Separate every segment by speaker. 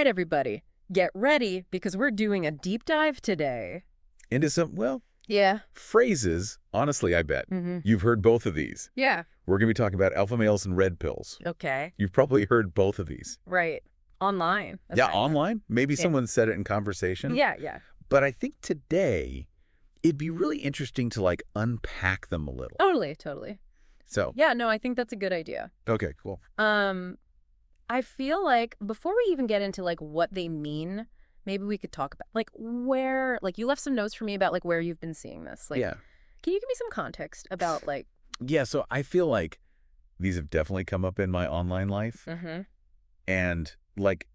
Speaker 1: right, everybody, get ready because we're doing a deep dive today.
Speaker 2: Into some, well,
Speaker 1: Yeah.
Speaker 2: phrases. Honestly, I bet. You've heard both of these.
Speaker 1: Yeah.
Speaker 2: We're going to be talking about alpha males and red pills.
Speaker 1: Okay.
Speaker 2: You've probably heard both of these.
Speaker 1: Right. Online.
Speaker 2: Yeah,
Speaker 1: especially.
Speaker 2: online. Maybe someone said it in conversation.
Speaker 1: Yeah, yeah.
Speaker 2: But I think today it'd be really interesting to like unpack them a little.
Speaker 1: Totally, totally.
Speaker 2: So,
Speaker 1: Yeah, no, I think that's a good idea.
Speaker 2: okay, cool.
Speaker 1: I feel like before we even get into like what they mean, maybe we could talk about like where, like you left some notes for me about like where you've been seeing this. Like,
Speaker 2: Yeah.
Speaker 1: can you give me some context about like,
Speaker 2: Yeah, so I feel like these have definitely come up in my online life. And like,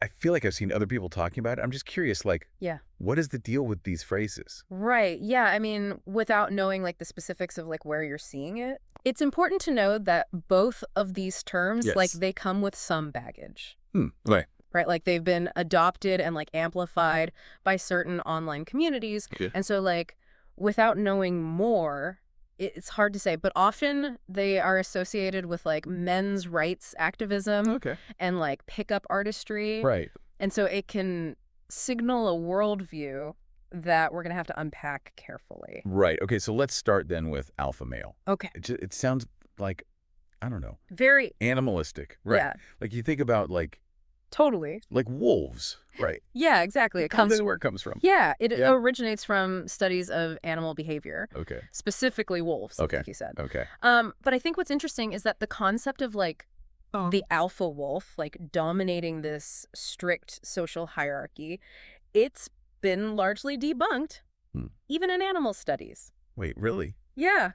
Speaker 2: I feel like I've seen other people talking about it. I'm just curious, like,
Speaker 1: yeah.
Speaker 2: what is the deal with these phrases?
Speaker 1: Right. Yeah. I mean, without knowing like the specifics of like where you're seeing it, it's important to know that both of these terms,
Speaker 2: Yes.
Speaker 1: like they come with some baggage.
Speaker 2: Right.
Speaker 1: Right. Like they've been adopted and like amplified by certain online communities.
Speaker 2: Yeah.
Speaker 1: And so like without knowing more, it's hard to say, but often they are associated with like men's rights activism
Speaker 2: Okay.
Speaker 1: and like pickup artistry.
Speaker 2: Right.
Speaker 1: And so it can signal a worldview that we're going to have to unpack carefully.
Speaker 2: Right. Okay, so let's start then with alpha male.
Speaker 1: Okay.
Speaker 2: It sounds like, I don't know,
Speaker 1: Very,
Speaker 2: animalistic. Right.
Speaker 1: yeah,
Speaker 2: Like you think about like
Speaker 1: totally.
Speaker 2: wolves. Right.
Speaker 1: Yeah, exactly. It comes,
Speaker 2: That's where it comes from.
Speaker 1: yeah, it
Speaker 2: Yeah.
Speaker 1: originates from studies of animal behavior,
Speaker 2: Okay.
Speaker 1: specifically wolves,
Speaker 2: Okay.
Speaker 1: like you said.
Speaker 2: Okay.
Speaker 1: But I think what's interesting is that the concept of like the alpha wolf, like dominating this strict social hierarchy, it's been largely debunked, even in animal studies.
Speaker 2: Wait, really?
Speaker 1: Yeah.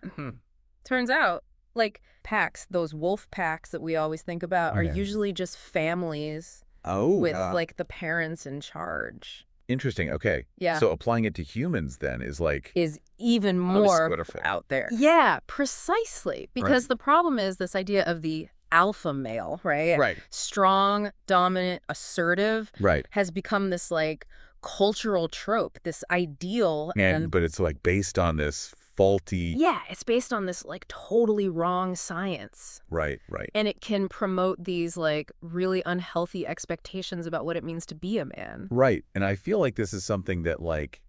Speaker 1: Turns out, like packs, those wolf packs that we always think about are
Speaker 2: Okay.
Speaker 1: usually just families
Speaker 2: Oh.
Speaker 1: with like the parents in charge.
Speaker 2: Interesting. Okay.
Speaker 1: Yeah.
Speaker 2: So applying it to humans then is like,
Speaker 1: Is even
Speaker 2: this is
Speaker 1: more
Speaker 2: what I feel.
Speaker 1: out there. Yeah, precisely. Because the problem is this idea of the alpha male, right?
Speaker 2: Right.
Speaker 1: Strong, dominant, assertive
Speaker 2: Right.
Speaker 1: has become this like cultural trope, this ideal.
Speaker 2: But it's like based on this faulty.
Speaker 1: Yeah, it's based on this like totally wrong science.
Speaker 2: Right. Right.
Speaker 1: And it can promote these like really unhealthy expectations about what it means to be a man.
Speaker 2: Right. And I feel like this is something that like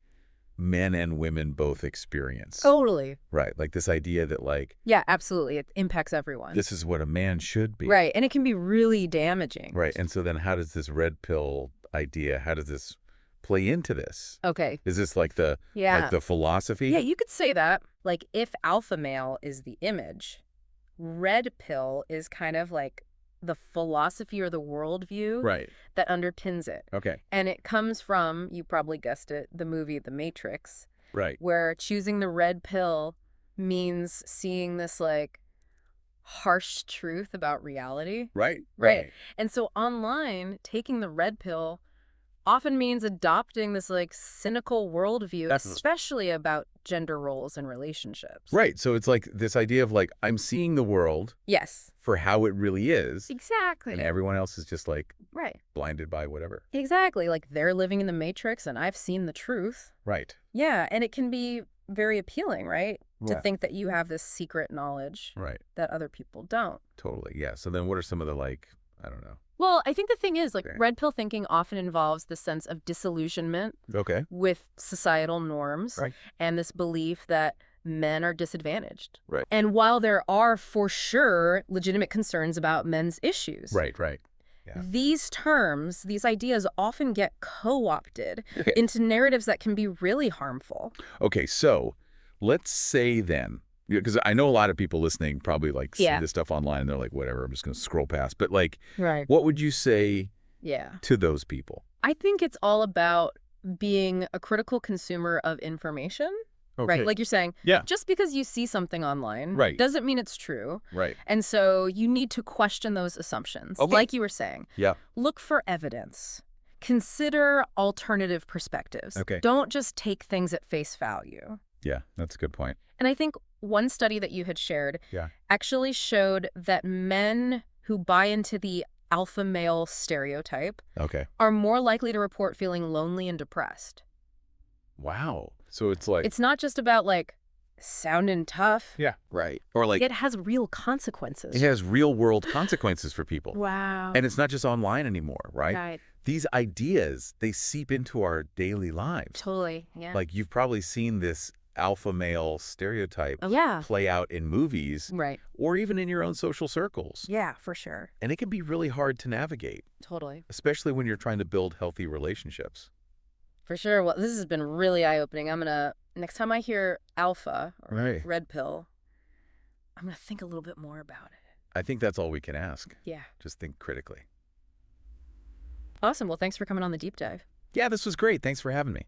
Speaker 2: men and women both experience.
Speaker 1: Totally.
Speaker 2: Right. Like this idea that like,
Speaker 1: Yeah, absolutely. It impacts everyone.
Speaker 2: this is what a man should be.
Speaker 1: Right. And it can be really damaging.
Speaker 2: Right. And so then how does this red pill idea, how does this play into this?
Speaker 1: Okay.
Speaker 2: Is this like the
Speaker 1: Yeah.
Speaker 2: like the philosophy?
Speaker 1: Yeah, you could say that. Like if alpha male is the image, red pill is kind of like the philosophy or the worldview
Speaker 2: Right.
Speaker 1: that underpins it.
Speaker 2: Okay.
Speaker 1: And it comes from, you probably guessed it, the movie The Matrix,
Speaker 2: Right.
Speaker 1: where choosing the red pill means seeing this like harsh truth about reality.
Speaker 2: Right.
Speaker 1: Right. And so online, taking the red pill often means adopting this like cynical worldview, especially about gender roles and relationships.
Speaker 2: Right. So it's like this idea of like, I'm seeing the world
Speaker 1: Yes.
Speaker 2: for how it really is.
Speaker 1: Exactly.
Speaker 2: And everyone else is just like
Speaker 1: Right.
Speaker 2: blinded by whatever.
Speaker 1: Exactly. Like they're living in the Matrix and I've seen the truth.
Speaker 2: Right.
Speaker 1: Yeah. And it can be very appealing, right? To
Speaker 2: Yeah.
Speaker 1: think that you have this secret knowledge
Speaker 2: Right.
Speaker 1: that other people don't.
Speaker 2: Totally. Yeah. So then what are some of the like, I don't know.
Speaker 1: Well, I think the thing is, like,
Speaker 2: Okay.
Speaker 1: red pill thinking often involves the sense of disillusionment
Speaker 2: Okay.
Speaker 1: with societal norms
Speaker 2: Right.
Speaker 1: and this belief that men are disadvantaged.
Speaker 2: Right.
Speaker 1: And while there are, for sure, legitimate concerns about men's issues,
Speaker 2: Right. Right. Yeah.
Speaker 1: these terms, these ideas often get co-opted
Speaker 2: Okay.
Speaker 1: into narratives that can be really harmful.
Speaker 2: Okay. So let's say then, because I know a lot of people listening probably like see
Speaker 1: Yeah.
Speaker 2: this stuff online and they're like, whatever, I'm just going to scroll past. But like,
Speaker 1: Right.
Speaker 2: what would you say
Speaker 1: Yeah.
Speaker 2: to those people?
Speaker 1: I think it's all about being a critical consumer of information. Right. Like you're saying,
Speaker 2: Yeah.
Speaker 1: just because you see something online
Speaker 2: Right.
Speaker 1: doesn't mean it's true.
Speaker 2: Right.
Speaker 1: And so you need to question those assumptions.
Speaker 2: Okay.
Speaker 1: Like you were saying,
Speaker 2: Yeah.
Speaker 1: look for evidence. Consider alternative perspectives.
Speaker 2: Okay.
Speaker 1: Don't just take things at face value.
Speaker 2: Yeah. That's a good point.
Speaker 1: And I think one study that you had shared
Speaker 2: Yeah.
Speaker 1: actually showed that men who buy into the alpha male stereotype
Speaker 2: Okay.
Speaker 1: are more likely to report feeling lonely and depressed.
Speaker 2: Wow. So it's like,
Speaker 1: It's not just about like sounding tough.
Speaker 3: Yeah.
Speaker 2: Right. Or like,
Speaker 1: It has real consequences.
Speaker 2: it has real world consequences for people.
Speaker 1: Wow.
Speaker 2: And it's not just online anymore, right?
Speaker 1: Right.
Speaker 2: These ideas, they seep into our daily lives.
Speaker 1: Totally. Yeah.
Speaker 2: Like, you've probably seen this alpha male stereotype
Speaker 1: Yeah.
Speaker 2: play out in movies
Speaker 1: Right.
Speaker 2: or even in your own social circles.
Speaker 1: Yeah, for sure.
Speaker 2: And it can be really hard to navigate,
Speaker 1: Totally.
Speaker 2: especially when you're trying to build healthy relationships.
Speaker 1: For sure. Well, this has been really eye-opening. Next time I hear alpha or
Speaker 2: Right.
Speaker 1: red pill, I'm going to think a little bit more about it.
Speaker 2: I think that's all we can ask.
Speaker 1: Yeah.
Speaker 2: Just think critically.
Speaker 1: Awesome. Well, thanks for coming on the deep dive.
Speaker 2: Yeah, this was great. Thanks for having me.